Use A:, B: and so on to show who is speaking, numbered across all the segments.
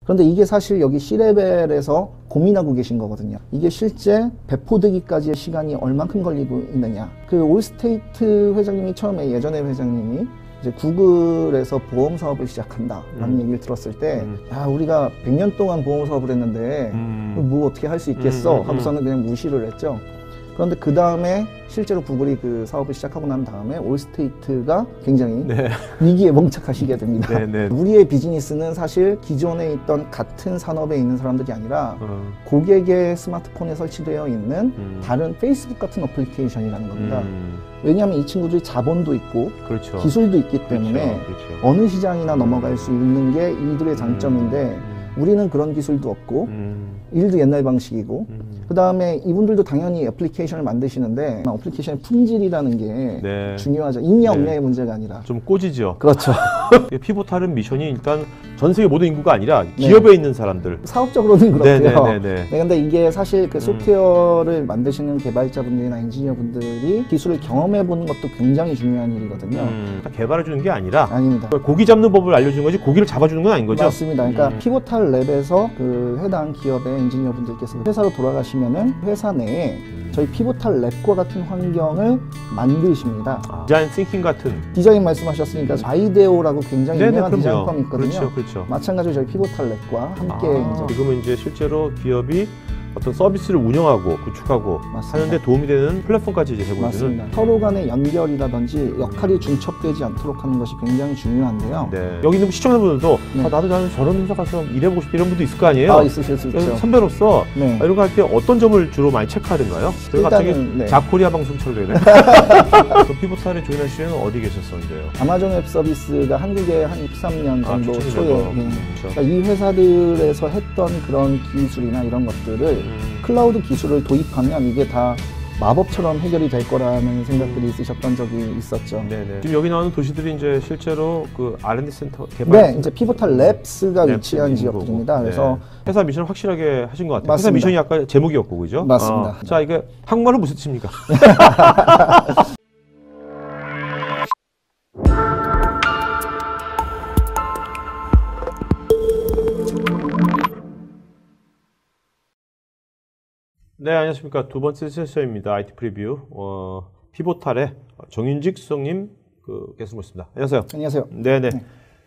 A: 그런데 이게 사실 여기 C레벨에서 고민하고 계신 거거든요. 이게 실제 배포되기까지의 시간이 얼만큼 걸리고 있느냐. 그 올스테이트 회장님이 처음에 예전에 회장님이 이제 구글에서 보험 사업을 시작한다라는 얘기를 들었을 때, 야, 우리가 100년 동안 보험 사업을 했는데 뭐 어떻게 할 수 있겠어? 하고서는 그냥 무시를 했죠. 그런데 그 다음에 실제로 구글이 그 사업을 시작하고 난 다음에 올스테이트가 굉장히
B: 네.
A: 위기에 봉착하시게 됩니다.
B: 네, 네.
A: 우리의 비즈니스는 사실 기존에 있던 같은 산업에 있는 사람들이 아니라 고객의 스마트폰에 설치되어 있는 다른 페이스북 같은 어플리케이션이라는 겁니다. 왜냐하면 이 친구들이 자본도 있고
B: 그렇죠.
A: 기술도 있기 때문에
B: 그렇죠.
A: 어느 시장이나 넘어갈 수 있는 게 이들의 장점인데 우리는 그런 기술도 없고 일도 옛날 방식이고 그 다음에 이분들도 당연히 애플리케이션을 만드시는데 애플리케이션의 품질이라는 게
B: 네.
A: 중요하죠. 있냐
B: 네.
A: 없냐의 문제가 아니라
B: 좀 꼬지죠.
A: 그렇죠.
B: 피보탈은 미션이 일단 전 세계 모든 인구가 아니라 기업에 있는 사람들.
A: 사업적으로는 그렇고요.
B: 네,
A: 근데 이게 사실 그 소프트웨어를 만드시는 개발자분들이나 엔지니어분들이 기술을 경험해 보는 것도 굉장히 중요한 일이거든요.
B: 개발해 주는 게 아니라
A: 아닙니다.
B: 고기 잡는 법을 알려주는 거지 고기를 잡아주는 건 아닌 거죠?
A: 맞습니다. 그러니까 피보탈 랩에서 그 해당 기업의 엔지니어분들께서 회사로 돌아가시면은 회사 내에 저희 피보탈 랩과 같은 환경을 만드십니다.
B: 디자인 띵킹 같은.
A: 디자인 말씀하셨으니까 아이데오라고 굉장히 유명한
B: 그럼요.
A: 디자인 펌이 있거든요.
B: 그렇죠.
A: 마찬가지로 저희 피보탈 랩과 함께 이제
B: 지금은 이제 실제로 기업이 어떤 서비스를 운영하고 구축하고
A: 맞습니다.
B: 하는데 도움이 되는 플랫폼까지 이제 해보는.
A: 맞습니다. 서로 간의 연결이라든지 역할이 중첩되지 않도록 하는 것이 굉장히 중요한데요.
B: 네. 여기 있는 시청자분들도
A: 네.
B: 나는 저런 회사 가서 일해보고 싶다 이런 분도 있을 거 아니에요?
A: 아, 있으실 수 있죠.
B: 선배로서
A: 네.
B: 이런 거 할 때 어떤 점을 주로 많이 체크하던가요? 제가 갑자기
A: 네.
B: 자코리아 방송처럼 되네. 그 피보탈에 조인할 시에는 어디 계셨었는데요?
A: 아마존 웹 서비스가 한국에 한 13년 정도 초에
B: 그렇죠.
A: 그러니까 이 회사들에서 했던 그런 기술이나 이런 것들을 클라우드 기술을 도입하면 이게 다 마법처럼 해결이 될 거라는 생각들이 있으셨던 적이 있었죠.
B: 네네. 지금 여기 나오는 도시들이 이제 실제로 그 R&D 센터 개발.
A: 네, 이제 피보탈 랩스가 위치한 지역들입니다. 그래서
B: 회사 미션을 확실하게 하신 것 같아요.
A: 맞습니다.
B: 회사 미션이 아까 제목이었고, 그죠?
A: 맞습니다.
B: 자, 이게 한국말로 무슨 뜻입니까? 네, 안녕하십니까. 두 번째 세션입니다. IT 프리뷰. 피보탈의 정윤직 수석님 계속 모십니다. 안녕하세요.
A: 안녕하세요.
B: 네네.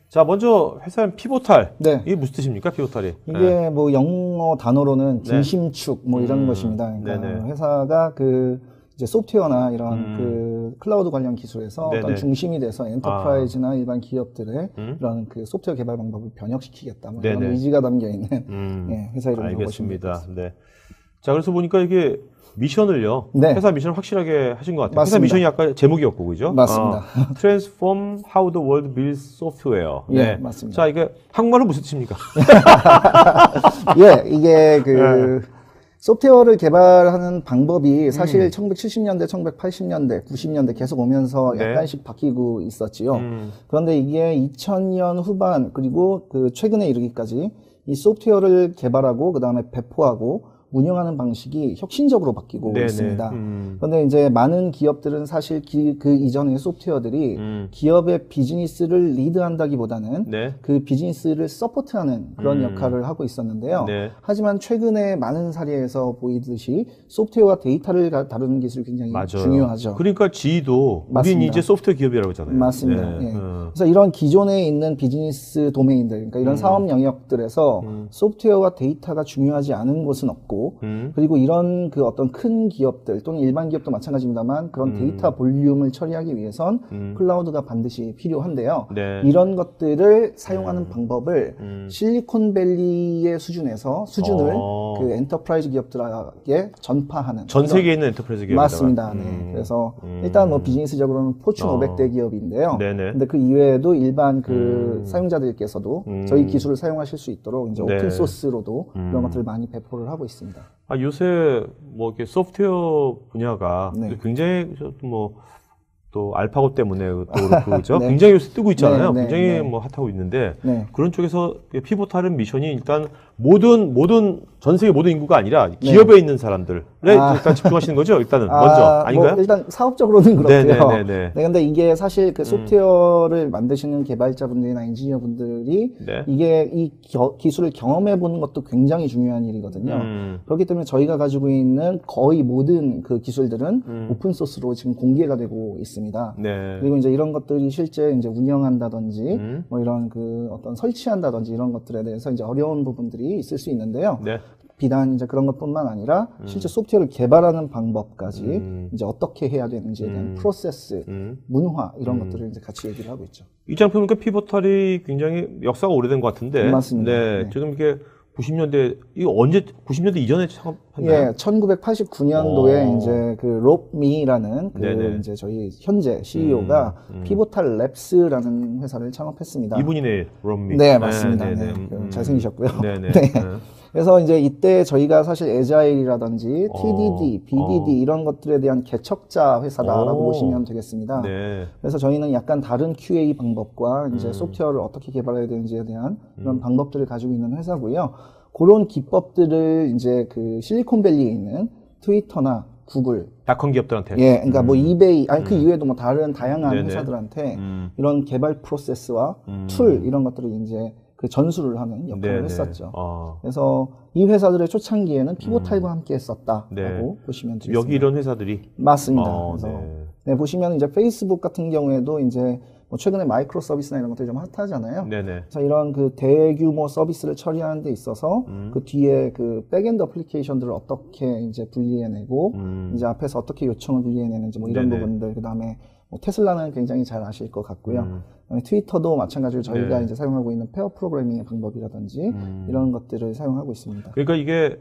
B: 자, 먼저 회사는 피보탈.
A: 네.
B: 이게 무슨 뜻입니까, 피보탈이?
A: 이게 뭐 영어 단어로는 중심축 뭐 이런 것입니다. 그러니까 회사가 그 이제 소프트웨어나 이런 그 클라우드 관련 기술에서 어떤 중심이 돼서 엔터프라이즈나 일반 기업들의 이런 그 소프트웨어 개발 방법을 변혁시키겠다. 뭐 이런 의지가 담겨 있는 회사 이름이라고 보시면
B: 알겠습니다. 네. 자, 그래서 보니까 이게 미션을요.
A: 네.
B: 회사 미션을 확실하게 하신 것 같아요.
A: 맞습니다.
B: 회사 미션이 아까 제목이었고, 그죠?
A: 맞습니다.
B: Transform how the world builds software.
A: 네, 맞습니다.
B: 자, 이게 한국말로 무슨 뜻입니까?
A: 예, 이게 그 소프트웨어를 개발하는 방법이 사실 1970년대, 1980년대, 90년대 계속 오면서 약간씩 바뀌고 있었지요. 그런데 이게 2000년 후반 그리고 그 최근에 이르기까지 이 소프트웨어를 개발하고 그 다음에 배포하고 운영하는 방식이 혁신적으로 바뀌고 있습니다. 그런데 이제 많은 기업들은 사실 그 이전의 소프트웨어들이 기업의 비즈니스를 리드한다기보다는 그 비즈니스를 서포트하는 그런 역할을 하고 있었는데요. 하지만 최근에 많은 사례에서 보이듯이 소프트웨어와 데이터를 다루는 기술이 굉장히 중요하죠.
B: 그러니까 G도 우리는 이제 소프트웨어 기업이라고 하잖아요.
A: 맞습니다. 그래서 이런 기존에 있는 비즈니스 도메인들, 그러니까 이런 사업 영역들에서 소프트웨어와 데이터가 중요하지 않은 곳은 없고 그리고 이런 그 어떤 큰 기업들 또는 일반 기업도 마찬가지입니다만 그런 데이터 볼륨을 처리하기 위해선 클라우드가 반드시 필요한데요. 이런 것들을 사용하는 방법을 실리콘밸리의 수준을 그 엔터프라이즈 기업들에게 전파하는
B: 전 세계에 있는 엔터프라이즈 기업이다.
A: 맞습니다. 그래서 일단 뭐 비즈니스적으로는 포춘 500대 기업인데요. 근데 그 이외에도 일반 그 사용자들께서도 저희 기술을 사용하실 수 있도록 이제 오픈 소스로도 이런 것들을 많이 배포를 하고 있습니다.
B: 요새 뭐 이렇게 소프트웨어 분야가 굉장히 뭐 또 알파고 때문에 또 그렇고 그죠?
A: 네.
B: 굉장히 요새 뜨고 있잖아요.
A: 네, 네,
B: 굉장히
A: 네.
B: 뭐 핫하고 있는데
A: 네.
B: 그런 쪽에서 피보탈은 미션이 일단 모든 전 세계 모든 인구가 아니라 기업에 있는 사람들에 일단 집중하시는 거죠. 일단은 먼저 아닌가요?
A: 뭐 일단 사업적으로는 그렇고요.
B: 네네네네.
A: 네, 근데 이게 사실 그 소프트웨어를 만드시는 개발자분들이나 엔지니어분들이
B: 네.
A: 이게 이 기술을 경험해 보는 것도 굉장히 중요한 일이거든요. 그렇기 때문에 저희가 가지고 있는 거의 모든 그 기술들은 오픈 소스로 지금 공개가 되고 있습니다.
B: 네.
A: 그리고 이제 이런 것들이 실제 이제 운영한다든지 뭐 이런 그 어떤 설치한다든지 이런 것들에 대해서 이제 어려운 부분들이 있을 수 있는데요.
B: 네.
A: 비단 이제 그런 것뿐만 아니라 실제 소프트웨어를 개발하는 방법까지 이제 어떻게 해야 되는지에 대한 프로세스, 문화 이런 것들을 이제 같이 얘기를 하고 있죠.
B: 이 장표는 그 피보탈이 굉장히 역사가 오래된 것 같은데.
A: 맞습니다.
B: 네.
A: 네.
B: 지금 이게 90년대 이거 언제 90년대 이전에 창업했나요?
A: 예, 1989년도에 이제 그 롭미라는 그
B: 네네.
A: 이제 저희 현재 CEO가 피보탈 랩스라는 회사를 창업했습니다.
B: 이분이네, 롬미.
A: 네, 맞습니다.
B: 네,
A: 네,
B: 네, 네.
A: 잘생기셨고요.
B: 네네.
A: 네. 그래서 이제 이때 저희가 사실 에자일이라든지 TDD, BDD 이런 것들에 대한 개척자 회사다라고 보시면 되겠습니다.
B: 네.
A: 그래서 저희는 약간 다른 QA 방법과 이제 소프트웨어를 어떻게 개발해야 되는지에 대한 이런 방법들을 가지고 있는 회사고요. 그런 기법들을 이제 그 실리콘밸리에 있는 트위터나 구글,
B: 닷컴 기업들한테.
A: 예, 그러니까 뭐 이베이, 아니 그 이외에도 뭐 다른 다양한
B: 네네.
A: 회사들한테 이런 개발 프로세스와 툴 이런 것들을 이제 그 전수를 하는 역할을
B: 네네.
A: 했었죠.
B: 아.
A: 그래서 이 회사들의 초창기에는 피보탈과 함께 했었다라고
B: 네.
A: 보시면 되겠습니다.
B: 여기 이런 회사들이.
A: 맞습니다. 그래서
B: 네.
A: 네, 보시면 이제 페이스북 같은 경우에도 이제 뭐 최근에 마이크로 서비스나 이런 것들이 좀 핫하잖아요.
B: 네네.
A: 그래서 이런 그 대규모 서비스를 처리하는 데 있어서 그 뒤에 그 백엔드 어플리케이션들을 어떻게 이제 분리해내고 이제 앞에서 어떻게 요청을 분리해내는지 뭐 이런
B: 네네.
A: 부분들, 그 다음에 뭐 테슬라는 굉장히 잘 아실 것 같고요. 그다음에 트위터도 마찬가지로 저희가
B: 네.
A: 이제 사용하고 있는 페어 프로그래밍의 방법이라든지 이런 것들을 사용하고 있습니다.
B: 그러니까 이게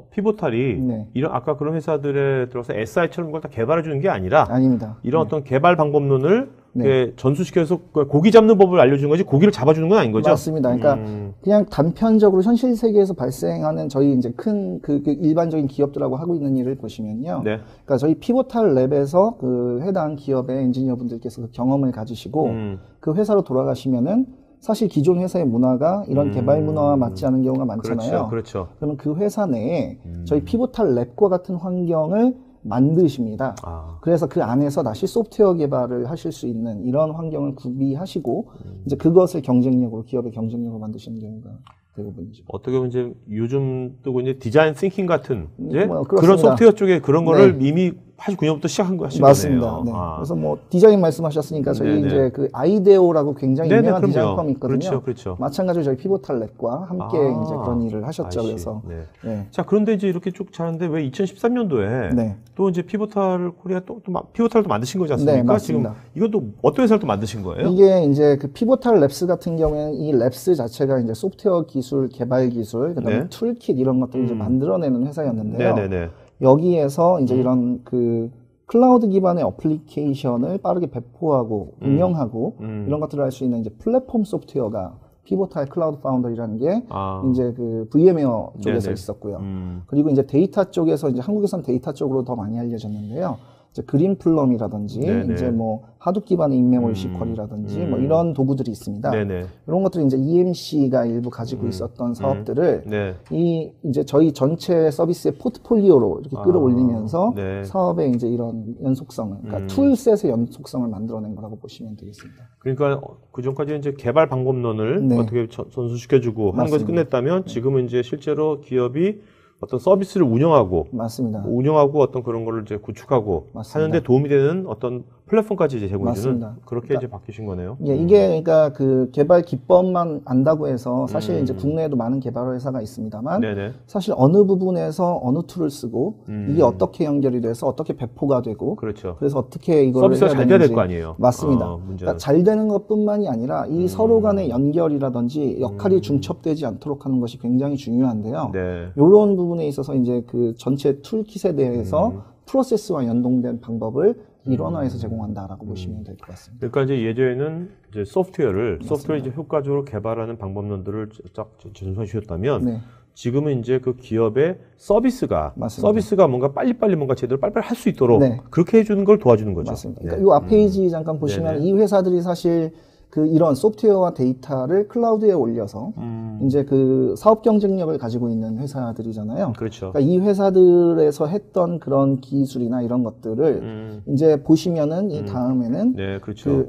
B: 피보탈이
A: 네.
B: 이런 아까 그런 회사들에 들어서 SI처럼 그걸 다 개발해 주는 게 아니라
A: 아닙니다.
B: 이런 어떤 개발 방법론을
A: 네.
B: 이렇게 전수시켜서 고기 잡는 법을 알려주는 거지 고기를 잡아주는 건 아닌 거죠?
A: 맞습니다. 그러니까 그냥 단편적으로 현실 세계에서 발생하는 저희 이제 큰 그 일반적인 기업들하고 하고 있는 일을 보시면요.
B: 네.
A: 그러니까 저희 피보탈 랩에서 그 해당 기업의 엔지니어분들께서 그 경험을 가지시고 그 회사로 돌아가시면은 사실 기존 회사의 문화가 이런 개발 문화와 맞지 않은 경우가 많잖아요.
B: 그렇죠.
A: 그러면 그 회사 내에 저희 피보탈 랩과 같은 환경을 만드십니다. 그래서 그 안에서 다시 소프트웨어 개발을 하실 수 있는 이런 환경을 구비하시고 이제 그것을 경쟁력으로 기업의 경쟁력으로 만드시는 경우가 대부분이죠.
B: 어떻게 보면 이제 요즘 뜨고 이제 디자인 싱킹 같은 이제
A: 뭐
B: 그런
A: 그렇습니다.
B: 소프트웨어 쪽에 그런 거를
A: 네.
B: 이미 89년부터 시작한 거 하신
A: 맞습니다.
B: 거네요.
A: 네.
B: 아.
A: 그래서 뭐 디자인 말씀하셨으니까 저희
B: 네네.
A: 이제 그 아이데오라고 굉장히
B: 네네,
A: 유명한
B: 그럼요.
A: 디자인 펌이 있거든요.
B: 그렇죠.
A: 마찬가지로 저희 피보탈 랩과 함께 이제 그런 일을 하셨죠.
B: 아이씨.
A: 그래서
B: 네.
A: 네.
B: 자, 그런데 이제 이렇게 쭉 자는데 왜 2013년도에
A: 네.
B: 또 이제 피보탈 코리아 피보탈도 만드신 거지 않습니까?
A: 네, 맞습니다.
B: 지금 이것도 어떤 회사를 또 만드신 거예요?
A: 이게 이제 그 피보탈 랩스 같은 경우에는 이 랩스 자체가 이제 소프트웨어 기술, 개발 기술, 그다음에
B: 네.
A: 툴킷 이런 것들을 이제 만들어내는 회사였는데요.
B: 네네네.
A: 여기에서 이제 이런 그 클라우드 기반의 어플리케이션을 빠르게 배포하고 운영하고 이런 것들을 할 수 있는 이제 플랫폼 소프트웨어가 피보탈 클라우드 파운더리라는 게 이제 그 VM웨어 쪽에서
B: 네네.
A: 있었고요. 그리고 이제 데이터 쪽에서 이제 한국에선 데이터 쪽으로 더 많이 알려졌는데요. 이제 그린플럼이라든지
B: 네네.
A: 이제 뭐 하둡 기반의 인메모리 시퀄이라든지 뭐 이런 도구들이 있습니다.
B: 네네.
A: 이런 것들이 이제 EMC가 일부 가지고 있었던 사업들을
B: 네.
A: 이 이제 저희 전체 서비스의 포트폴리오로 이렇게 끌어올리면서
B: 네.
A: 사업의 이제 이런 연속성을, 그러니까 툴셋의 연속성을 만들어낸 거라고 보시면 되겠습니다.
B: 그러니까 그 전까지 이제 개발 방법론을
A: 네.
B: 어떻게 전수시켜주고 하는 것을
A: 맞습니다.
B: 끝냈다면 지금은 이제 실제로 기업이 어떤 서비스를 운영하고
A: 맞습니다.
B: 어떤 그런 거를 이제 구축하고
A: 맞습니다.
B: 하는데 도움이 되는 어떤 플랫폼까지 이제 제공해주는
A: 맞습니다.
B: 그렇게 이제 바뀌신 거네요.
A: 예, 이게 그러니까 그 개발 기법만 안다고 해서 사실 이제 국내에도 많은 개발 회사가 있습니다만
B: 네네.
A: 사실 어느 부분에서 어느 툴을 쓰고 이게 어떻게 연결이 돼서 어떻게 배포가 되고
B: 그렇죠.
A: 그래서 어떻게 이걸
B: 서비스가 잘 돼야 될 거 아니에요.
A: 맞습니다.
B: 문제는.
A: 그러니까 잘 되는 것뿐만이 아니라 이 서로 간의 연결이라든지 역할이 중첩되지 않도록 하는 것이 굉장히 중요한데요.
B: 네.
A: 이런 부분에 있어서 이제 그 전체 툴킷에 대해서 프로세스와 연동된 방법을 일원화해서 제공한다라고 보시면 될 것 같습니다.
B: 그러니까 이제 예전에는 이제 소프트웨어를 이제 효과적으로 개발하는 방법론들을 쫙 전수해 주셨다면
A: 네.
B: 지금은 이제 그 기업의 서비스가
A: 맞습니다.
B: 뭔가 빨리빨리 뭔가 제대로 빨리빨리 할 수 있도록
A: 네.
B: 그렇게 해주는 걸 도와주는 거죠.
A: 맞습니다. 그러니까 이 앞 페이지 잠깐 보시면 이 회사들이 사실 그 이런 소프트웨어와 데이터를 클라우드에 올려서 이제 그 사업 경쟁력을 가지고 있는 회사들이잖아요.
B: 그렇죠.
A: 그러니까 이 회사들에서 했던 그런 기술이나 이런 것들을 이제 보시면은 이 다음에는
B: 네, 그렇죠.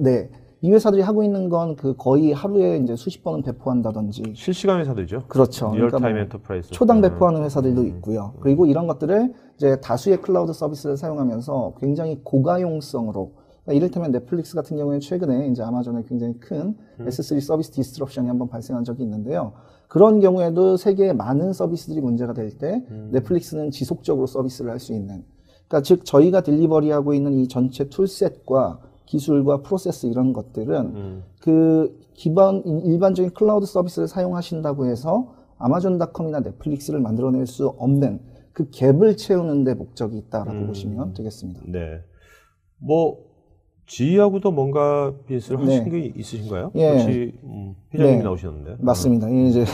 A: 이 회사들이 하고 있는 건 그 거의 하루에 이제 수십 번은 배포한다든지.
B: 실시간 회사들이죠.
A: 그렇죠.
B: 리얼타임
A: 그러니까
B: 엔터프라이즈.
A: 초당 배포하는 회사들도 있고요. 그리고 이런 것들을 이제 다수의 클라우드 서비스를 사용하면서 굉장히 고가용성으로, 그러니까 이를테면 넷플릭스 같은 경우에는 최근에 이제 아마존에 굉장히 큰 S3 서비스 디스트럽션이 한번 발생한 적이 있는데요. 그런 경우에도 세계의 많은 서비스들이 문제가 될 때 넷플릭스는 지속적으로 서비스를 할 수 있는, 그러니까 즉 저희가 딜리버리하고 있는 이 전체 툴셋과 기술과 프로세스 이런 것들은 그 기본 일반적인 클라우드 서비스를 사용하신다고 해서 아마존닷컴이나 넷플릭스를 만들어낼 수 없는 그 갭을 채우는 데 목적이 있다라고 보시면 되겠습니다.
B: 네. 뭐 GE하고도 뭔가 비즈니스를 하신 게 있으신가요?
A: 예.
B: 같이 회장님이 나오셨는데.
A: 맞습니다. 이제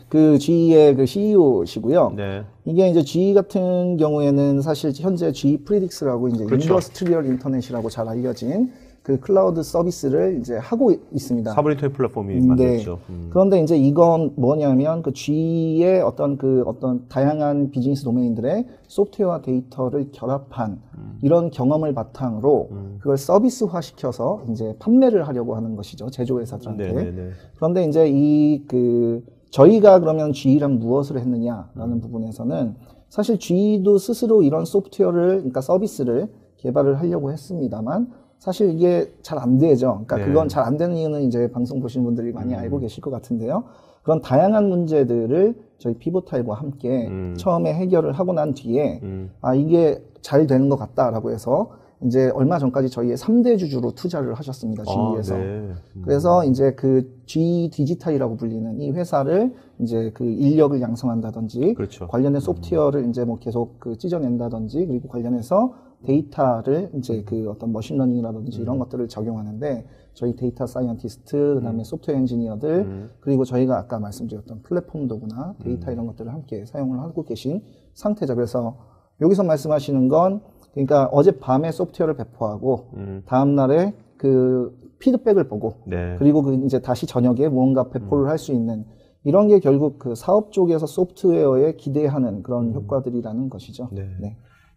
A: 그 GE의 그 CEO시고요.
B: 네.
A: 이게 이제 GE 같은 경우에는 사실 현재 GE 프리딕스라고 이제
B: 그렇죠.
A: 인더스트리얼 인터넷이라고 잘 알려진 그 클라우드 서비스를 이제 하고 있습니다.
B: 사브리토의 플랫폼이 만들었죠.
A: 그런데 이제 이건 뭐냐면 그 G의 어떤 다양한 비즈니스 도메인들의 소프트웨어와 데이터를 결합한 이런 경험을 바탕으로 그걸 서비스화 시켜서 이제 판매를 하려고 하는 것이죠. 제조회사들한테.
B: 네네네.
A: 그런데 이제 저희가 그러면 G랑 무엇을 했느냐라는 부분에서는 사실 G도 스스로 이런 소프트웨어를, 그러니까 서비스를 개발을 하려고 했습니다만 사실 이게 잘 안 되죠. 그러니까 그건 잘 안 되는 이유는 이제 방송 보시는 분들이 많이 알고 계실 것 같은데요. 그런 다양한 문제들을 저희 피보타일과 함께 처음에 해결을 하고 난 뒤에 이게 잘 되는 것 같다라고 해서 이제 얼마 전까지 저희의 3대 주주로 투자를 하셨습니다. GE에서.
B: 네.
A: 그래서 이제 그 GE 디지털이라고 불리는 이 회사를 이제 그 인력을 양성한다든지
B: 그렇죠.
A: 관련된 소프트웨어를 이제 뭐 계속 그 찢어낸다든지 그리고 관련해서 데이터를 이제 그 어떤 머신러닝이라든지 이런 것들을 적용하는데 저희 데이터 사이언티스트, 그다음에 소프트웨어 엔지니어들, 그리고 저희가 아까 말씀드렸던 플랫폼 도구나 데이터 이런 것들을 함께 사용을 하고 계신 상태죠. 그래서 여기서 말씀하시는 건 그러니까 어젯밤에 소프트웨어를 배포하고 다음 날에 그 피드백을 보고 그리고 그 이제 다시 저녁에 무언가 배포를 할 수 있는 이런 게 결국 그 사업 쪽에서 소프트웨어에 기대하는 그런 효과들이라는 것이죠.
B: 네.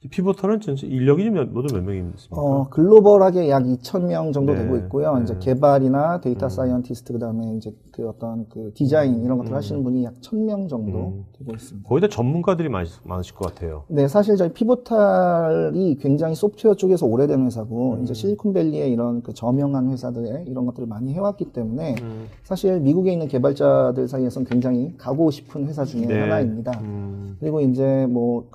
B: 피보터는 전체 인력이 모두 몇 명이 있습니까?
A: 글로벌하게 약 2,000명 정도
B: 네.
A: 되고 있고요. 이제 개발이나 데이터 사이언티스트, 그다음에 이제 그 어떤 그 디자인 이런 것들 하시는 분이 약 1,000명 정도 되고 있습니다.
B: 거의 다 전문가들이 많으실 것 같아요.
A: 네, 사실 저희 피보탈이 굉장히 소프트웨어 쪽에서 오래된 회사고, 이제 실리콘밸리의 이런 그 저명한 회사들의 이런 것들을 많이 해왔기 때문에, 사실 미국에 있는 개발자들 사이에서는 굉장히 가고 싶은 회사 중에 하나입니다. 그리고 이제 뭐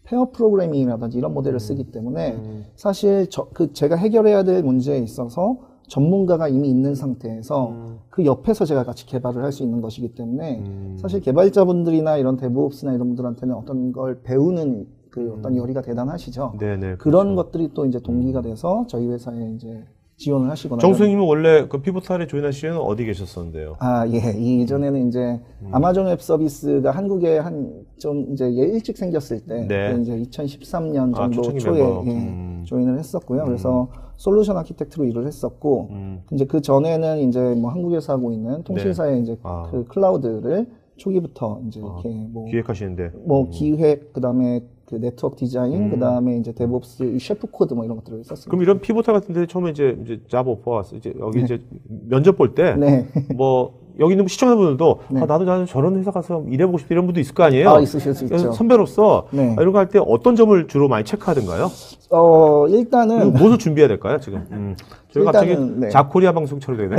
A: 페어 프로그래밍이라든지 이런 모델을 쓰기 때문에, 사실 제가 해결해야 될 문제에 있어서 전문가가 이미 있는 상태에서 그 옆에서 제가 같이 개발을 할 수 있는 것이기 때문에 사실 개발자분들이나 이런 데브옵스나 이런 분들한테는 어떤 걸 배우는 그 어떤 열의가 대단하시죠.
B: 네네,
A: 그런 것들이 또 이제 동기가 돼서 저희 회사에 이제 지원을 하시거나.
B: 정수님은 원래 그 피보탈에 조인할 시에는 어디 계셨었는데요?
A: 예. 이전에는 이제 아마존 웹 서비스가 한국에 좀 이제 일찍 생겼을 때, 이제 2013년 정도 초에 조인을 했었고요. 그래서 솔루션 아키텍트로 일을 했었고, 이제 그 전에는 이제 뭐 한국에서 하고 있는 통신사의 이제 그 클라우드를 초기부터 이제 이렇게 뭐
B: 기획하시는데
A: 기획, 그다음에 그 네트워크 디자인, 그다음에 이제 데브옵스, 셰프 코드 뭐 이런 것들을 했었습니다.
B: 그럼 이런 피보탈 같은데 처음에 이제 잡 오퍼 왔어. 이제 여기 이제 면접 볼 때 뭐 여기 있는 시청자분들도 나도 저런 회사 가서 일해보고 싶다 이런 분도 있을 거 아니에요?
A: 있으실 수 있죠.
B: 선배로서 이런 거 할 때 어떤 점을 주로 많이 체크하든가요?
A: 일단은
B: 무엇을 준비해야 될까요, 지금? 저희가 갑자기 자코리아 방송처럼 되네.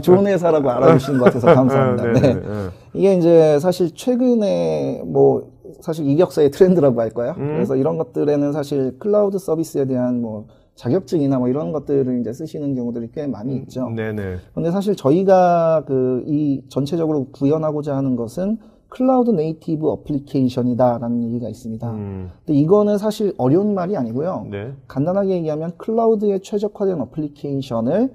A: 좋은 회사라고 알아주시는 것 같아서 감사합니다. 이게 이제 사실 최근에 뭐 사실 이격사의 트렌드라고 할까요? 그래서 이런 것들에는 사실 클라우드 서비스에 대한 뭐 자격증이나 뭐 이런 것들을 이제 쓰시는 경우들이 꽤 많이 있죠. 그런데 사실 저희가 이 전체적으로 구현하고자 하는 것은 클라우드 네이티브 어플리케이션이다라는 얘기가 있습니다. 근데 이거는 사실 어려운 말이 아니고요. 간단하게 얘기하면 클라우드에 최적화된 어플리케이션을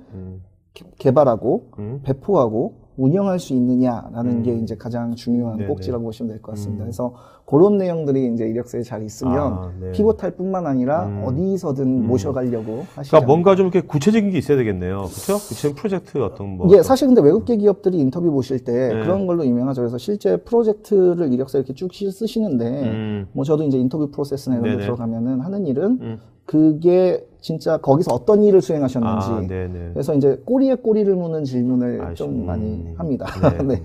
A: 개발하고 배포하고 운영할 수 있느냐라는 게 이제 가장 중요한
B: 네네.
A: 꼭지라고 보시면 될 것 같습니다. 그래서 그런 내용들이 이제 이력서에 잘 있으면
B: 네.
A: 피봇할 뿐만 아니라 어디서든 모셔가려고 하시죠.
B: 그러니까 뭔가 좀 이렇게 구체적인 게 있어야 되겠네요. 그렇죠? 구체적인 프로젝트 어떤 뭐.
A: 예, 사실 근데 외국계 기업들이 인터뷰 보실 때 그런 걸로 유명하죠. 그래서 실제 프로젝트를 이력서 이렇게 쭉 쓰시는데 뭐 저도 이제 인터뷰 프로세스나 이런 데 들어가면은 하는 일은 그게 진짜 거기서 어떤 일을 수행하셨는지. 그래서 이제 꼬리에 꼬리를 무는 질문을 좀 많이 합니다. 네.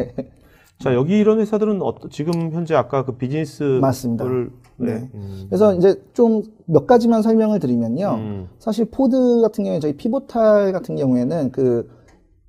B: 자, 여기 이런 회사들은 지금 현재 아까 그 비즈니스.
A: 맞습니다. 네. 그래서 이제 좀 몇 가지만 설명을 드리면요. 사실 포드 같은 경우에 저희 피보탈 같은 경우에는 그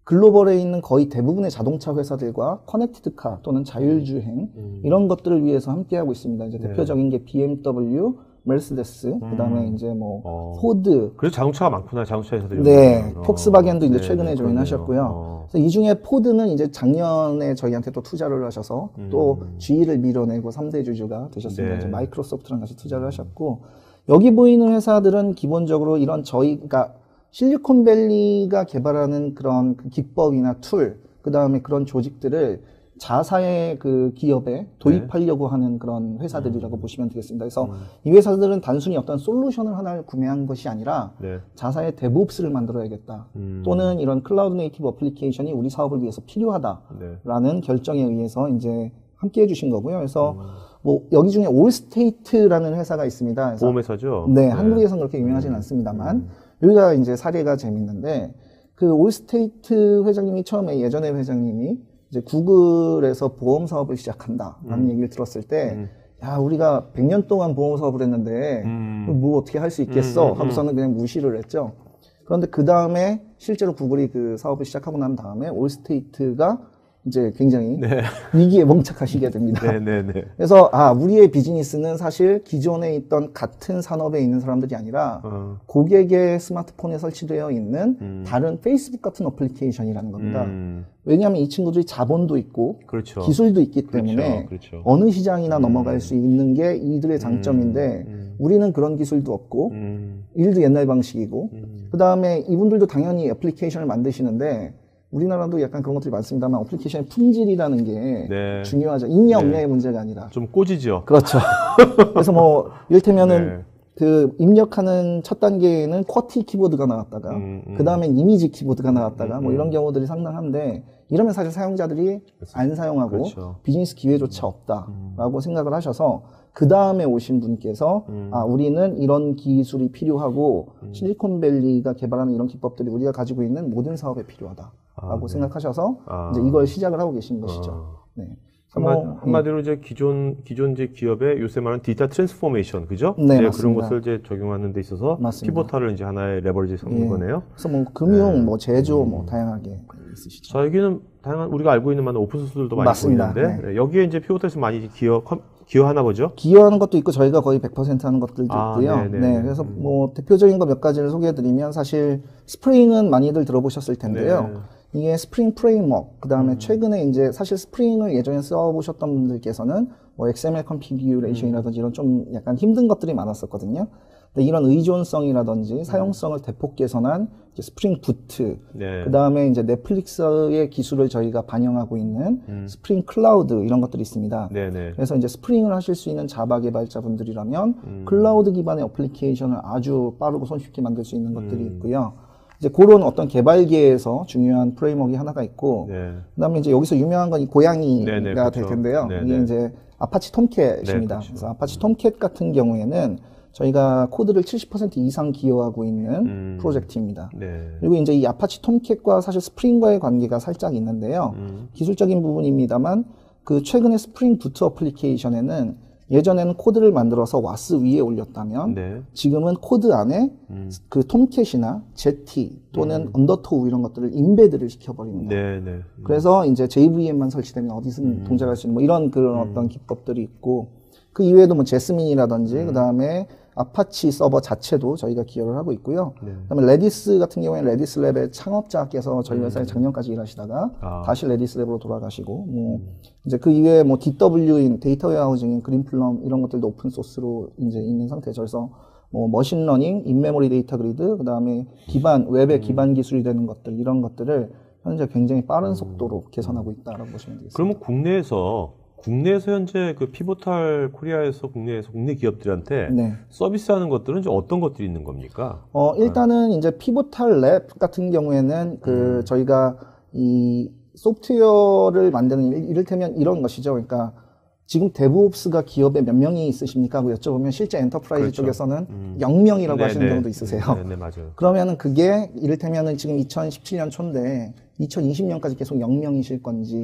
A: 글로벌에 있는 거의 대부분의 자동차 회사들과 커넥티드카 또는 자율주행 이런 것들을 위해서 함께하고 있습니다. 이제 대표적인 게 BMW, 메르세데스, 그다음에 이제 뭐 포드.
B: 그래서 자동차가 많구나, 자동차 회사들이.
A: 네, 폭스바겐도 이제 최근에 조인하셨고요. 그래서 이 중에 포드는 이제 작년에 저희한테 또 투자를 하셔서 또 GE를 밀어내고 3대 주주가 되셨습니다. 이제 마이크로소프트랑 같이 투자를 하셨고 여기 보이는 회사들은 기본적으로 이런 그러니까 실리콘밸리가 개발하는 그런 그 기법이나 툴, 그 다음에 그런 조직들을 자사의 그 기업에 도입하려고 하는 그런 회사들이라고 보시면 되겠습니다. 그래서 이 회사들은 단순히 어떤 솔루션을 하나를 구매한 것이 아니라 자사의 데브옵스를 만들어야겠다. 또는 이런 클라우드 네이티브 어플리케이션이 우리 사업을 위해서 필요하다라는 결정에 의해서 이제 함께 해주신 거고요. 그래서 뭐 여기 중에 올스테이트라는 회사가 있습니다.
B: 보험회사죠?
A: 네, 한국에서는 그렇게 유명하지는 않습니다만 여기가 이제 사례가 재밌는데 그 올스테이트 회장님이 처음에 예전에 회장님이 이제 구글에서 보험 사업을 시작한다라는 얘기를 들었을 때 야, 우리가 100년 동안 보험 사업을 했는데 뭐 어떻게 할 수 있겠어? 하고서는 그냥 무시를 했죠. 그런데 그 다음에 실제로 구글이 그 사업을 시작하고 난 다음에 올스테이트가 이제 굉장히 위기에 봉착하시게 됩니다. 그래서 우리의 비즈니스는 사실 기존에 있던 같은 산업에 있는 사람들이 아니라 고객의 스마트폰에 설치되어 있는 다른 페이스북 같은 어플리케이션이라는 겁니다. 왜냐하면 이 친구들이 자본도 있고 기술도 있기 때문에 어느 시장이나 넘어갈 수 있는 게 이들의 장점인데 우리는 그런 기술도 없고 일도 옛날 방식이고 그 다음에 이분들도 당연히 애플리케이션을 만드시는데 우리나라도 약간 그런 것들이 많습니다만 어플리케이션의 품질이라는 게 중요하죠. 있냐 없냐의 문제가 아니라.
B: 좀 꼬지죠.
A: 그렇죠. 그래서 뭐 이를테면은 그 입력하는 첫 단계에는 쿼티 키보드가 나왔다가 그 다음엔 이미지 키보드가 나왔다가 뭐 이런 경우들이 상당한데 이러면 사실 사용자들이 안 사용하고 비즈니스 기회조차 없다라고 생각을 하셔서 그 다음에 오신 분께서 우리는 이런 기술이 필요하고 실리콘밸리가 개발하는 이런 기법들이 우리가 가지고 있는 모든 사업에 필요하다라고 생각하셔서 이제 이걸 시작을 하고 계신 것이죠. 네.
B: 한마디로 이제 기존 이제 기업의 요새 말하는 디지털 트랜스포메이션, 그죠?
A: 네,
B: 이제 그런 것을 이제 적용하는 데 있어서 피보탈을 이제 하나의 레버리지 삼는 거네요.
A: 그래서 뭐 금융, 뭐 제조, 뭐 다양하게 있으시죠.
B: 자, 여기는 다양한 우리가 알고 있는 많은 오픈소스들도 많이 보이는데 여기에 이제 피보탈에서 많이 기여하나 보죠?
A: 기여하는 것도 있고 저희가 거의 100% 하는 것들도 있고요. 네, 그래서 뭐 대표적인 거 몇 가지를 소개해드리면 사실 스프링은 많이들 들어보셨을 텐데요. 이게 스프링 프레임워크, 그 다음에 최근에 이제 사실 스프링을 예전에 써보셨던 분들께서는 뭐 XML 컨피규레이션이라든지 이런 좀 약간 힘든 것들이 많았었거든요. 근데 이런 의존성이라든지 사용성을 대폭 개선한 이제 스프링 부트, 그 다음에 이제 넷플릭스의 기술을 저희가 반영하고 있는 스프링 클라우드 이런 것들이 있습니다. 그래서 이제 스프링을 하실 수 있는 자바 개발자분들이라면 클라우드 기반의 어플리케이션을 아주 빠르고 손쉽게 만들 수 있는 것들이 있고요. 이제 그런 어떤 개발계에서 중요한 프레임워크가 하나가 있고, 그다음에 이제 여기서 유명한 건 이 고양이가 될 텐데요. 이게 이제 아파치 톰캣입니다. 그래서 아파치 톰캣 같은 경우에는 저희가 코드를 70% 이상 기여하고 있는 프로젝트입니다. 그리고 이제 이 아파치 톰캣과 사실 스프링과의 관계가 살짝 있는데요. 기술적인 부분입니다만 그 최근에 스프링 부트 어플리케이션에는 예전에는 코드를 만들어서 와스 위에 올렸다면 지금은 코드 안에 그 톰캣이나 제티 또는 언더토우 이런 것들을 인베드를 시켜버립니다. 그래서 이제 JVM만 설치되면 어디서든 동작할 수 있는 뭐 이런 그런 어떤 기법들이 있고 그 이외에도 뭐 제스민이라든지 그 다음에 아파치 서버 자체도 저희가 기여를 하고 있고요. 그다음에 레디스 같은 경우에는 레디스 랩의 창업자께서 저희 회사에 작년까지 일하시다가 다시 레디스 랩으로 돌아가시고 뭐 이제 그 이외에 뭐 DW인 데이터 웨어하우징인 그린플럼 이런 것들도 오픈 소스로 이제 있는 상태죠. 그래서 뭐 머신러닝, 인메모리 데이터 그리드, 그다음에 기반 웹의 기반 기술이 되는 것들 이런 것들을 현재 굉장히 빠른 속도로 개선하고 있다라고 보시면 되겠습니다.
B: 그러면 국내에서 현재 그 피보탈 코리아에서 국내 기업들한테 네. 서비스하는 것들은 이제 어떤 것들이 있는 겁니까?
A: 일단은 이제 피보탈 랩 같은 경우에는 저희가 이 소프트웨어를 만드는 이를테면 이런 것이죠. 그러니까 지금 데브옵스가 기업에 몇 명이 있으십니까? 하고 여쭤보면 실제 엔터프라이즈 그렇죠. 쪽에서는 0명이라고 하시는 경우도 있으세요.
B: 네, 맞아요.
A: 그러면은 그게 이를테면은 지금 2017년 초인데 2020년까지 계속 0명이실 건지.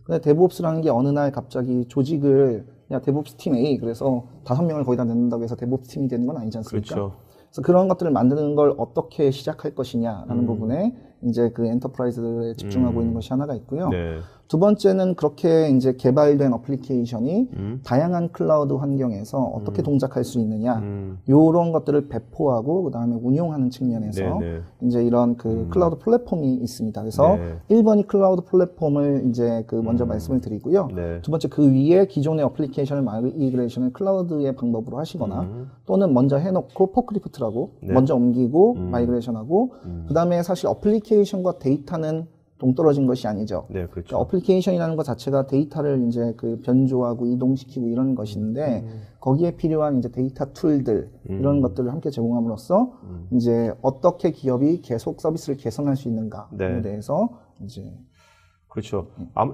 A: 근데 데브옵스라는 게 어느 날 갑자기 조직을 야 데브옵스 팀 A 그래서 5명을 거의 다 넣는다고 해서 데브옵스 팀이 되는 건 아니지 않습니까?
B: 그렇죠.
A: 그래서 그런 것들을 만드는 걸 어떻게 시작할 것이냐라는 부분에 이제 그 엔터프라이즈에 집중하고 있는 것이 하나가 있고요. 네. 두 번째는 그렇게 이제 개발된 어플리케이션이 다양한 클라우드 환경에서 어떻게 동작할 수 있느냐, 요런 것들을 배포하고 그 다음에 운용하는 측면에서 이제 이런 그 클라우드 플랫폼이 있습니다. 그래서 1번이 클라우드 플랫폼을 이제 그 먼저 말씀을 드리고요. 두 번째 그 위에 기존의 어플리케이션을 마이그레이션을 클라우드의 방법으로 하시거나 또는 먼저 해놓고 포크리프트라고 먼저 옮기고 마이그레이션하고 그 다음에 사실 어플리케이션과 데이터는 동떨어진 것이 아니죠.
B: 네, 그렇죠.
A: 그러니까 어플리케이션이라는 것 자체가 데이터를 이제 그 변조하고 이동시키고 이런 것인데 거기에 필요한 이제 데이터 툴들 이런 것들을 함께 제공함으로써 이제 어떻게 기업이 계속 서비스를 개선할 수 있는가에 대해서 이제
B: 그렇죠.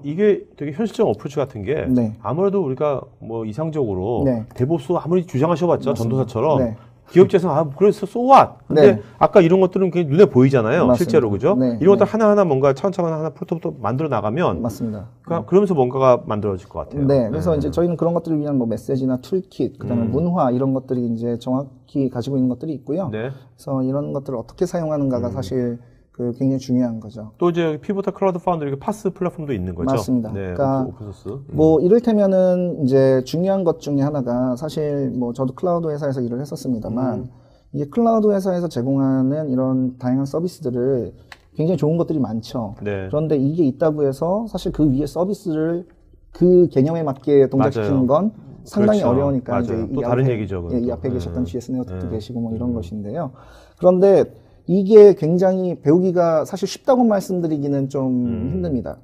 B: 이게 되게 현실적 어프로치 같은 게 아무래도 우리가 뭐 이상적으로 데브옵스 아무리 주장하셔봤자 전도사처럼 기업체에서 그래서 so what? 근데 아까 이런 것들은 그냥 눈에 보이잖아요. 맞습니다. 실제로 그죠? 이런 것들 하나하나 뭔가 차근차근 하나 프로토부터 만들어 나가면
A: 맞습니다.
B: 그러면서 뭔가가 만들어질 것 같아요.
A: 네. 그래서 이제 저희는 그런 것들을 위한 뭐 메시지나 툴킷, 그다음에 문화 이런 것들이 이제 정확히 가지고 있는 것들이 있고요. 그래서 이런 것들을 어떻게 사용하는가가 사실 그 굉장히 중요한 거죠.
B: 또 이제 피보탈 클라우드 파운드리 파스 플랫폼도 있는 거죠.
A: 맞습니다.
B: 네,
A: 그러니까
B: 오픈소스.
A: 뭐 이를테면은 이제 중요한 것 중에 하나가 사실 뭐 저도 클라우드 회사에서 일을 했었습니다만 이게 클라우드 회사에서 제공하는 이런 다양한 서비스들을 굉장히 좋은 것들이 많죠. 그런데 이게 있다고 해서 사실 그 위에 서비스를 그 개념에 맞게 동작시키는 건 상당히
B: 그렇죠.
A: 어려우니까
B: 맞아요.
A: 이제
B: 또 다른 얘기죠.
A: 이 앞에 계셨던 GS 네트워크도 계시고 뭐 이런 것인데요. 그런데 이게 굉장히 배우기가 사실 쉽다고 말씀드리기는 좀 힘듭니다.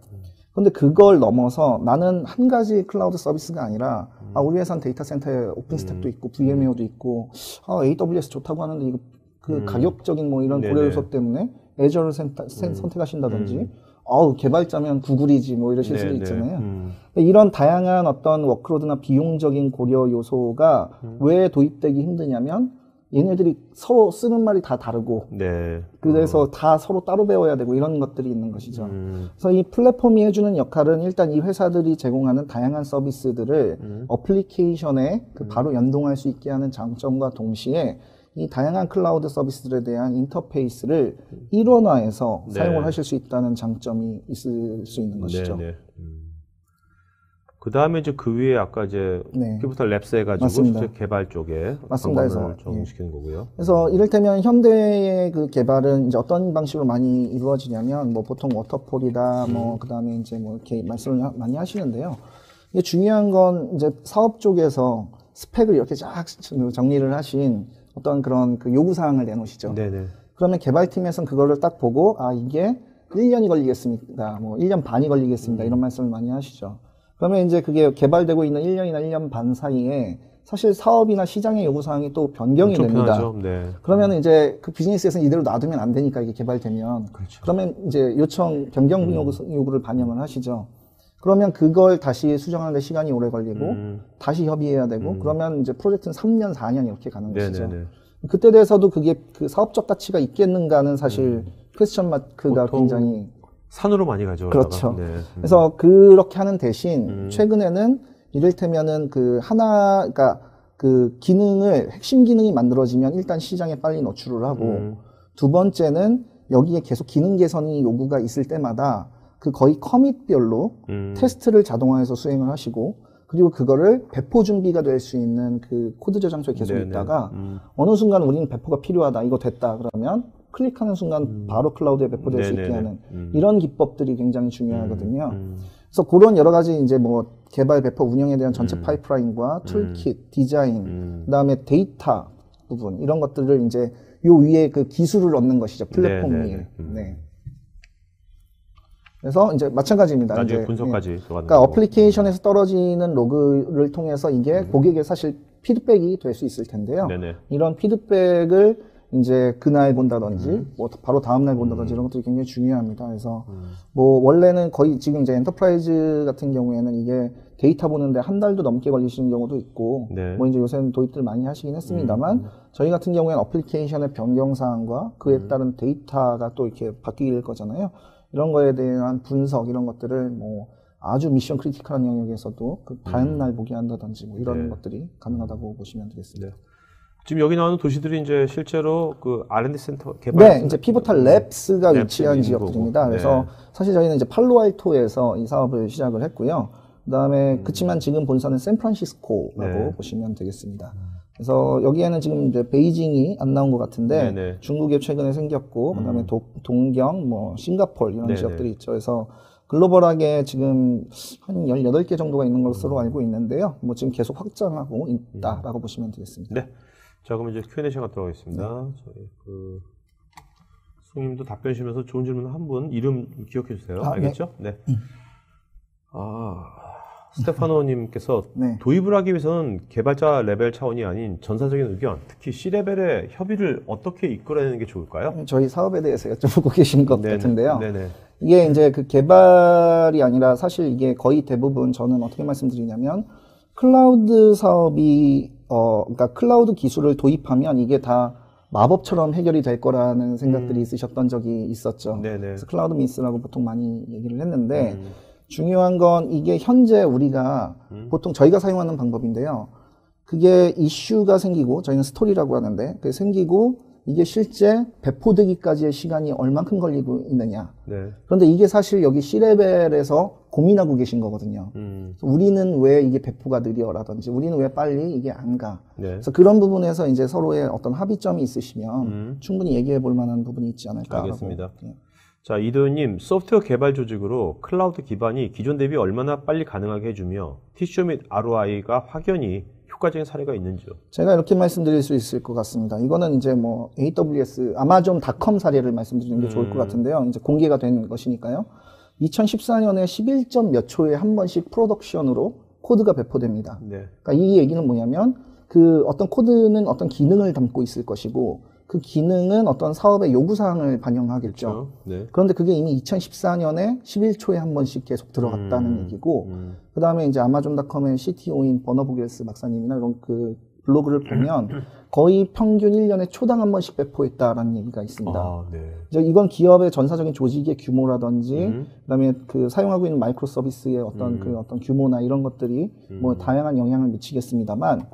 A: 그런데 그걸 넘어서 나는 한 가지 클라우드 서비스가 아니라 우리 회사는 데이터 센터에 오픈스택도 있고 VMware도 있고 AWS 좋다고 하는데 이거 그 가격적인 뭐 이런 고려 요소 때문에 애저를 선택하신다든지 개발자면 구글이지 뭐 이러실 수도 있잖아요. 이런 다양한 어떤 워크로드나 비용적인 고려 요소가 왜 도입되기 힘드냐면 얘네들이 서로 쓰는 말이 다 다르고 그래서 다 서로 따로 배워야 되고 이런 것들이 있는 것이죠. 그래서 이 플랫폼이 해주는 역할은 일단 이 회사들이 제공하는 다양한 서비스들을 어플리케이션에 바로 연동할 수 있게 하는 장점과 동시에 이 다양한 클라우드 서비스들에 대한 인터페이스를 일원화해서 사용을 하실 수 있다는 장점이 있을 수 있는 것이죠.
B: 그 다음에 이제 그 위에 아까 이제 피보탈 랩스 해가지고 실제 개발 쪽에 방법을 적용시키는 거고요.
A: 그래서 이를테면 현대의 그 개발은 이제 어떤 방식으로 많이 이루어지냐면 뭐 보통 워터폴이다 뭐 그 다음에 이제 뭐 이렇게 말씀을 많이 하시는데요. 이게 중요한 건 이제 사업 쪽에서 스펙을 이렇게 쫙 정리를 하신 어떤 그런 그 요구사항을 내놓으시죠. 그러면 개발팀에서는 그거를 딱 보고 이게 1년이 걸리겠습니다. 뭐 1년 반이 걸리겠습니다. 이런 말씀을 많이 하시죠. 그러면 이제 그게 개발되고 있는 1년이나 1년 반 사이에 사실 사업이나 시장의 요구사항이 또 변경이 됩니다. 그러면 이제 그 비즈니스에서는 이대로 놔두면 안 되니까 이게 개발되면. 그러면 이제 요청 변경 요구를 반영을 하시죠. 그러면 그걸 다시 수정하는데 시간이 오래 걸리고 다시 협의해야 되고 그러면 이제 프로젝트는 3년, 4년 이렇게 가는 것이죠. 그때 대해서도 그게 그 사업적 가치가 있겠는가는 사실 퀘스천 마크가 굉장히
B: 산으로 많이 가죠.
A: 그렇죠. 그래서 그렇게 하는 대신 최근에는 이를테면은 그러니까 그 기능을 핵심 기능이 만들어지면 일단 시장에 빨리 노출을 하고 두 번째는 여기에 계속 기능 개선이 요구가 있을 때마다 그 거의 커밋별로 테스트를 자동화해서 수행을 하시고 그리고 그거를 배포 준비가 될 수 있는 그 코드 저장소에 계속 있다가 어느 순간 우리는 배포가 필요하다. 이거 됐다. 그러면 클릭하는 순간 바로 클라우드에 배포될 수 있게 하는 이런 기법들이 굉장히 중요하거든요. 그래서 그런 여러 가지 이제 뭐 개발, 배포, 운영에 대한 전체 파이프라인과 툴킷, 디자인, 그다음에 데이터 부분 이런 것들을 이제 요 위에 그 기술을 얻는 것이죠. 플랫폼 위에. 그래서 이제 마찬가지입니다.
B: 나중에
A: 이제,
B: 분석까지
A: 예. 그러니까 어플리케이션에서 떨어지는 로그를 통해서 이게 고객의 사실 피드백이 될 수 있을 텐데요.
B: 네네.
A: 이런 피드백을 이제 그날 본다든지 뭐 바로 다음날 본다든지 이런 것들이 굉장히 중요합니다. 그래서 뭐 원래는 거의 지금 이제 엔터프라이즈 같은 경우에는 이게 데이터 보는데 한 달도 넘게 걸리시는 경우도 있고
B: 네.
A: 뭐 이제 요새는 도입들 많이 하시긴 했습니다만 저희 같은 경우에는 어플리케이션의 변경 사항과 그에 따른 데이터가 또 이렇게 바뀔 거잖아요. 이런 거에 대한 분석 이런 것들을 뭐 아주 미션 크리티컬한 영역에서도 그 다음 날 보게 한다든지 뭐 이런
B: 네.
A: 것들이 가능하다고 보시면 되겠습니다.
B: 네. 지금 여기 나오는 도시들이 이제 실제로 그 R&D 센터 개발.
A: 네, 이제 피보탈 랩스가 위치한 지역들입니다.
B: 거고.
A: 그래서
B: 네.
A: 사실 저희는 이제 팔로알토에서 이 사업을 시작을 했고요. 그다음에 그치만 지금 본사는 샌프란시스코라고
B: 네.
A: 보시면 되겠습니다. 그래서 여기에는 지금 이제 베이징이 안 나온 것 같은데
B: 네네.
A: 중국에 최근에 생겼고 그다음에 동경, 뭐 싱가포르 이런
B: 네네.
A: 지역들이 있죠. 그래서 글로벌하게 지금 한 18개 정도가 있는 것으로 알고 있는데요. 뭐 지금 계속 확장하고 있다라고 보시면 되겠습니다.
B: 네. 자, 그럼 이제 Q&A 시간 들어가겠습니다. 저희 그 송님도 답변 주시면서 좋은 질문 한 분 이름 기억해 주세요. 알겠죠? 네. 스테파노님께서
A: 네.
B: 도입을 하기 위해서는 개발자 레벨 차원이 아닌 전사적인 의견, 특히 C레벨의 협의를 어떻게 이끌어내는 게 좋을까요?
A: 저희 사업에 대해서 여쭤보고 계신 것
B: 네네.
A: 같은데요.
B: 네네.
A: 이게 이제 그 개발이 아니라 사실 이게 거의 대부분 저는 어떻게 말씀드리냐면 클라우드 사업이 그러니까 클라우드 기술을 도입하면 이게 다 마법처럼 해결이 될 거라는 생각들이 있으셨던 적이 있었죠.
B: 네네.
A: 그래서 클라우드 미스라고 보통 많이 얘기를 했는데 중요한 건 이게 현재 우리가 보통 저희가 사용하는 방법인데요. 그게 이슈가 생기고 저희는 스토리라고 하는데 그게 생기고 이게 실제 배포되기까지의 시간이 얼만큼 걸리고 있느냐.
B: 네.
A: 그런데 이게 사실 여기 C레벨에서 고민하고 계신 거거든요. 우리는 왜 이게 배포가 느려라든지 우리는 왜 빨리 이게 안 가.
B: 네.
A: 그래서 그런 부분에서 이제 서로의 어떤 합의점이 있으시면 충분히 얘기해 볼 만한 부분이 있지 않을까.
B: 알겠습니다.
A: 예.
B: 자, 이도현님, 소프트웨어 개발 조직으로 클라우드 기반이 기존 대비 얼마나 빨리 가능하게 해주며 TCO 및 ROI가 확연히 효과적인 사례가 있는지요?
A: 제가 이렇게 말씀드릴 수 있을 것 같습니다. 이거는 이제 뭐 AWS, 아마존.com 사례를 말씀드리는 게 좋을 것 같은데요. 이제 공개가 된 것이니까요. 2014년에 11점 몇 초에 한 번씩 프로덕션으로 코드가 배포됩니다.
B: 네.
A: 그러니까 이 얘기는 뭐냐면 그 어떤 코드는 어떤 기능을 담고 있을 것이고 그 기능은 어떤 사업의 요구사항을 반영하겠죠.
B: 그렇죠. 네.
A: 그런데 그게 이미 2014년에 11초에 한 번씩 계속 들어갔다는 얘기고, 그 다음에 이제 아마존.com의 CTO인 버너보겔스 박사님이나 이런 그 블로그를 보면 거의 평균 1년에 초당 한 번씩 배포했다라는 얘기가 있습니다.
B: 아, 네.
A: 이제 이건 기업의 전사적인 조직의 규모라든지, 그다음에 그 사용하고 있는 마이크로 서비스의 어떤 그 어떤 규모나 이런 것들이 뭐 다양한 영향을 미치겠습니다만,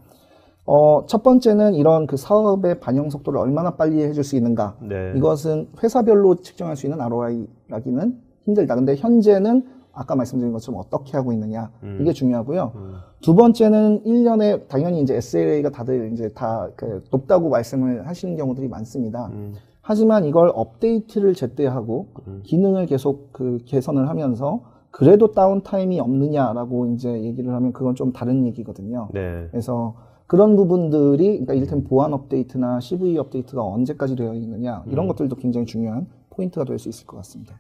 A: 첫 번째는 이런 그 사업의 반영 속도를 얼마나 빨리 해줄 수 있는가.
B: 네.
A: 이것은 회사별로 측정할 수 있는 ROI라기는 힘들다. 근데 현재는 아까 말씀드린 것처럼 어떻게 하고 있느냐. 이게 중요하고요. 두 번째는 1년에 당연히 이제 SLA가 다들 이제 다 높다고 말씀을 하시는 경우들이 많습니다. 하지만 이걸 업데이트를 제때 하고 기능을 계속 그 개선을 하면서 그래도 다운타임이 없느냐라고 이제 얘기를 하면 그건 좀 다른 얘기거든요.
B: 네.
A: 그래서 그런 부분들이, 그러니까 이를테면 보안 업데이트나 CV 업데이트가 언제까지 되어 있느냐, 이런 것들도 굉장히 중요한 포인트가 될 수 있을 것 같습니다.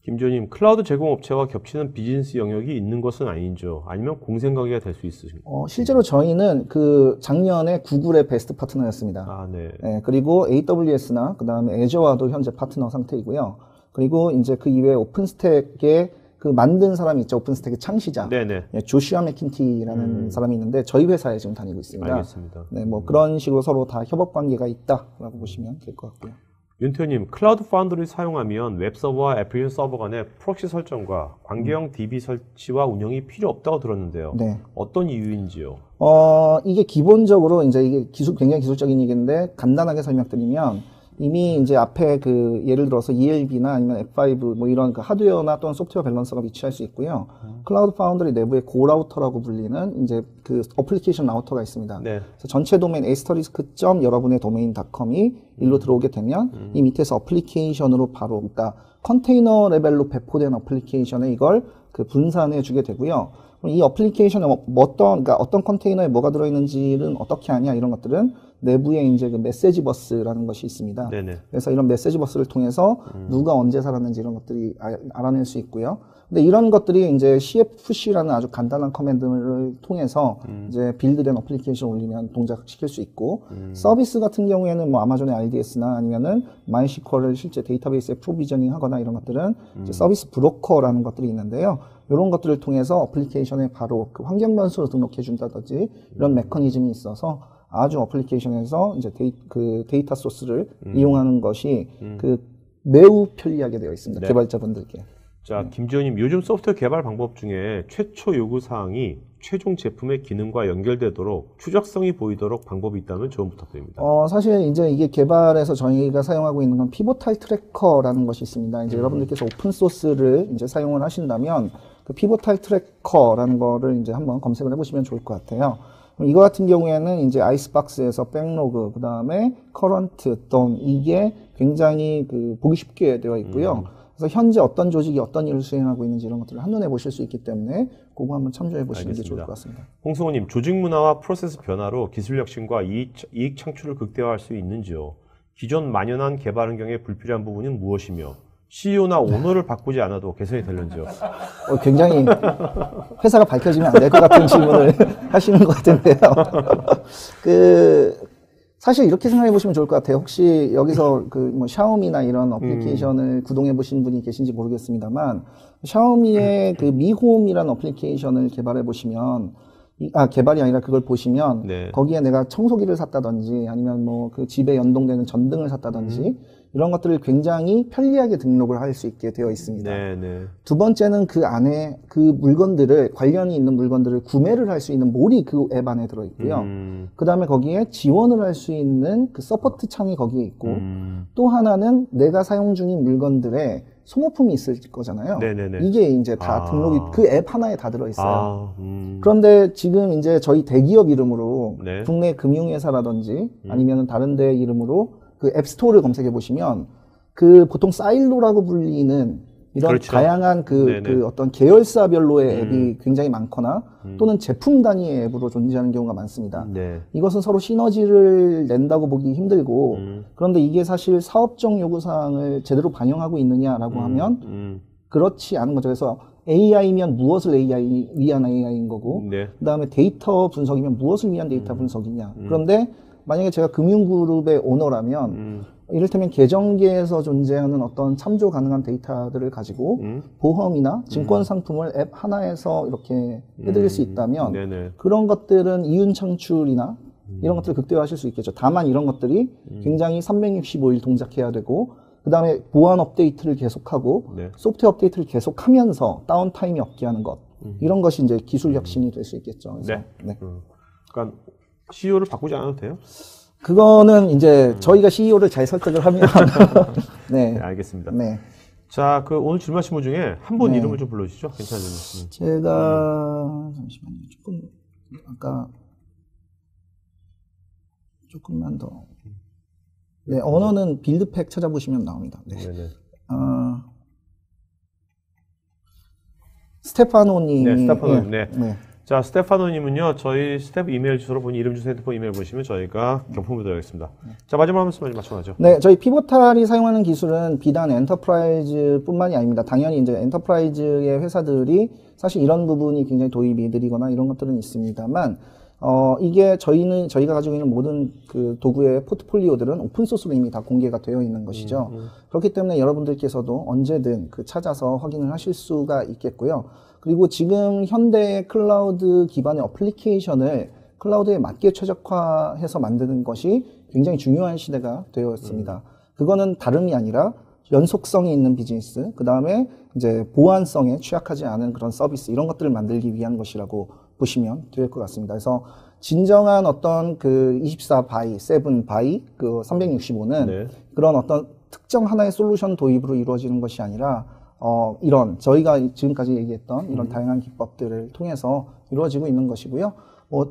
B: 김조님, 클라우드 제공업체와 겹치는 비즈니스 영역이 있는 것은 아닌지요? 아니면 공생관계가 될 수 있으신가요?
A: 실제로 저희는 그 작년에 구글의 베스트 파트너였습니다.
B: 아, 네.
A: 네, 그리고 AWS나 그 다음에 애저와도 현재 파트너 상태이고요. 그리고 이제 그 이외에 오픈스택의 그 만든 사람이 있죠. 오픈스택의 창시자.
B: 네네.
A: 예, 조슈아 맥킨티라는 사람이 있는데 저희 회사에 지금 다니고 있습니다.
B: 알겠습니다.
A: 네, 뭐 그런 식으로 서로 다 협업 관계가 있다라고 보시면 될 것 같고요.
B: 윤태호님, 클라우드 파운드를 사용하면 웹서버와 애플리케이션 서버 간의 프록시 설정과 관계형 DB 설치와 운영이 필요 없다고 들었는데요.
A: 네.
B: 어떤 이유인지요?
A: 이게 기본적으로 이제 이게 굉장히 기술적인 얘기인데 간단하게 설명드리면 이미 이제 앞에 그 예를 들어서 ELB나 아니면 F5 뭐 이런 그 하드웨어나 또는 소프트웨어 밸런서가 위치할 수 있고요. 클라우드 파운드리 내부에 고 라우터라고 불리는 이제 그 어플리케이션 라우터가 있습니다.
B: 네.
A: 그래서 전체 도메인 asterisk. 여러분의 domain.com이 일로 들어오게 되면 이 밑에서 어플리케이션으로 바로 그러니까 컨테이너 레벨로 배포된 어플리케이션에 이걸 그 분산해 주게 되고요. 이 어플리케이션에 그러니까 어떤 컨테이너에 뭐가 들어있는지는 어떻게 하냐 이런 것들은 내부에 이제 그 메시지 버스라는 것이 있습니다.
B: 네네.
A: 그래서 이런 메시지 버스를 통해서 누가 언제 살았는지 이런 것들이 알아낼 수 있고요. 근데 이런 것들이 이제 CFC라는 아주 간단한 커맨드를 통해서 이제 빌드된 어플리케이션 올리면 동작시킬 수 있고 서비스 같은 경우에는 뭐 아마존의 RDS나 아니면은 MySQL을 실제 데이터베이스에 프로비저닝 하거나 이런 것들은 이제 서비스 브로커라는 것들이 있는데요. 이런 것들을 통해서 어플리케이션에 바로 그 환경 변수로 등록해 준다든지 이런 메커니즘이 있어서 아주 어플리케이션에서 이제 데이터 소스를 이용하는 것이 그 매우 편리하게 되어 있습니다.
B: 네.
A: 개발자분들께.
B: 자, 김지호님, 요즘 소프트웨어 개발 방법 중에 최초 요구사항이 최종 제품의 기능과 연결되도록 추적성이 보이도록 방법이 있다면 조언 부탁드립니다.
A: 사실 이제 이게 개발에서 저희가 사용하고 있는 건 피보탈 트래커라는 것이 있습니다. 이제 여러분들께서 오픈 소스를 이제 사용을 하신다면 그 피보탈 트래커라는 거를 이제 한번 검색을 해보시면 좋을 것 같아요. 이거 같은 경우에는 이제 아이스박스에서 백로그, 그 다음에 커런트, 이게 굉장히 보기 쉽게 되어 있고요. 그래서 현재 어떤 조직이 어떤 일을 수행하고 있는지 이런 것들을 한눈에 보실 수 있기 때문에 그거 한번 참조해 보시는 게 좋을 것 같습니다.
B: 홍승호님, 조직 문화와 프로세스 변화로 기술 혁신과 이익 창출을 극대화할 수 있는지요? 기존 만연한 개발 환경에 불필요한 부분은 무엇이며 CEO나 오너를 바꾸지 않아도 개선이 될는지요?
A: 굉장히 회사가 밝혀지면 안 될 것 같은 질문을 하시는 것 같은데요. 사실 이렇게 생각해 보시면 좋을 것 같아요. 혹시 여기서 뭐 샤오미나 이런 어플리케이션을 구동해 보신 분이 계신지 모르겠습니다만, 샤오미의 그 미홈이라는 어플리케이션을 개발해 보시면, 개발이 아니라 그걸 보시면, 네. 거기에 내가 청소기를 샀다든지, 아니면 뭐 그 집에 연동되는 전등을 샀다든지, 이런 것들을 굉장히 편리하게 등록을 할 수 있게 되어 있습니다.
B: 네네.
A: 두 번째는 그 안에 그 물건들을, 관련이 있는 물건들을 구매를 할 수 있는 몰이 그 앱 안에 들어있고요. 그 다음에 거기에 지원을 할 수 있는 그 서포트 창이 거기에 있고, 또 하나는 내가 사용 중인 물건들의 소모품이 있을 거잖아요. 네네네. 이게 이제 다 등록이 그 앱 하나에 다 들어있어요. 그런데 지금 이제 저희 대기업 이름으로 네. 국내 금융회사라든지 아니면 다른 데 이름으로 그 앱스토어를 검색해 보시면 그 보통 사일로라고 불리는 이런 그렇죠. 다양한 그 어떤 계열사별로의 앱이 굉장히 많거나 또는 제품 단위의 앱으로 존재하는 경우가 많습니다. 네. 이것은 서로 시너지를 낸다고 보기 힘들고 그런데 이게 사실 사업적 요구사항을 제대로 반영하고 있느냐라고 하면 그렇지 않은 거죠. 그래서 AI면 무엇을 위한 AI인 거고 네. 그다음에 데이터 분석이면 무엇을 위한 데이터 분석이냐. 그런데 만약에 제가 금융그룹의 오너라면 이를테면 계정계에서 존재하는 어떤 참조 가능한 데이터들을 가지고 보험이나 증권 상품을 앱 하나에서 이렇게 해드릴 수 있다면 그런 것들은 이윤 창출이나 이런 것들을 극대화하실 수 있겠죠. 다만 이런 것들이 굉장히 365일 동작해야 되고 그 다음에 보안 업데이트를 계속하고 네. 소프트웨어 업데이트를 계속하면서 다운타임이 없게 하는 것 이런 것이 이제 기술 혁신이 될 수 있겠죠. 그래서,
B: 네. 그러니까 CEO를 바꾸지 않아도 돼요?
A: 그거는 이제 저희가 CEO를 잘 설득을 하면
B: 네. 네, 알겠습니다. 네. 자, 오늘 질문하신 분 중에 한 분 네. 이름을 좀 불러주시죠. 괜찮으면.
A: 제가 잠시만요. 아까 조금만 더. 네, 언어는 빌드팩 찾아보시면 나옵니다. 네. 스테파노님.
B: 네, 스테파노님. 네. 네. 자, 스테파노님은요, 저희 스텝 이메일 주소로 본인 이름, 주소, 핸드폰 이메일 보시면 저희가 경품을 드리겠습니다. 자, 마지막 말씀 맞춰가죠.
A: 네, 저희 피보탈이 사용하는 기술은 비단 엔터프라이즈 뿐만이 아닙니다. 당연히 이제 엔터프라이즈의 회사들이 사실 이런 부분이 굉장히 도입이 느리거나 이런 것들은 있습니다만, 이게 저희가 가지고 있는 모든 그 도구의 포트폴리오들은 오픈소스로 이미 다 공개가 되어 있는 것이죠. 그렇기 때문에 여러분들께서도 언제든 찾아서 확인을 하실 수가 있겠고요. 그리고 지금 현대의 클라우드 기반의 어플리케이션을 클라우드에 맞게 최적화해서 만드는 것이 굉장히 중요한 시대가 되었습니다. 그거는 다름이 아니라 연속성이 있는 비즈니스, 그 다음에 이제 보안성에 취약하지 않은 그런 서비스, 이런 것들을 만들기 위한 것이라고 보시면 될 것 같습니다. 그래서 진정한 어떤 24바이, 7바이, 365는 네. 그런 어떤 특정 하나의 솔루션 도입으로 이루어지는 것이 아니라 이런 저희가 지금까지 얘기했던 이런 다양한 기법들을 통해서 이루어지고 있는 것이고요.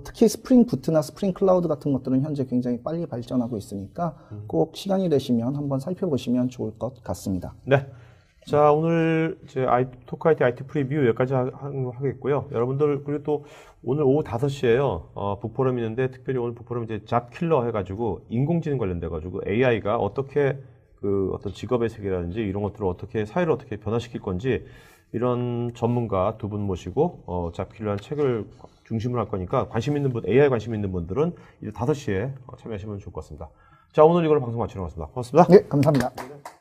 A: 특히 스프링 부트나 스프링 클라우드 같은 것들은 현재 굉장히 빨리 발전하고 있으니까 꼭 시간이 되시면 한번 살펴보시면 좋을 것 같습니다.
B: 네. 자, 오늘 이제 토크 IT 프리뷰 여기까지 하겠고요. 여러분들, 그리고 또 오늘 오후 5시에요. 북포럼 있는데, 특별히 오늘 북포럼 이제 잡킬러 해가지고, 인공지능 관련돼가지고, AI가 어떻게 그 어떤 직업의 세계라든지 이런 것들을 어떻게, 사회를 어떻게 변화시킬 건지, 이런 전문가 2분 모시고, 잡킬러한 책을 중심으로 할 거니까, AI 관심 있는 분들은 이제 5시에 참여하시면 좋을 것 같습니다. 자, 오늘 이걸로 방송 마치도록 하겠습니다. 고맙습니다.
A: 네, 감사합니다.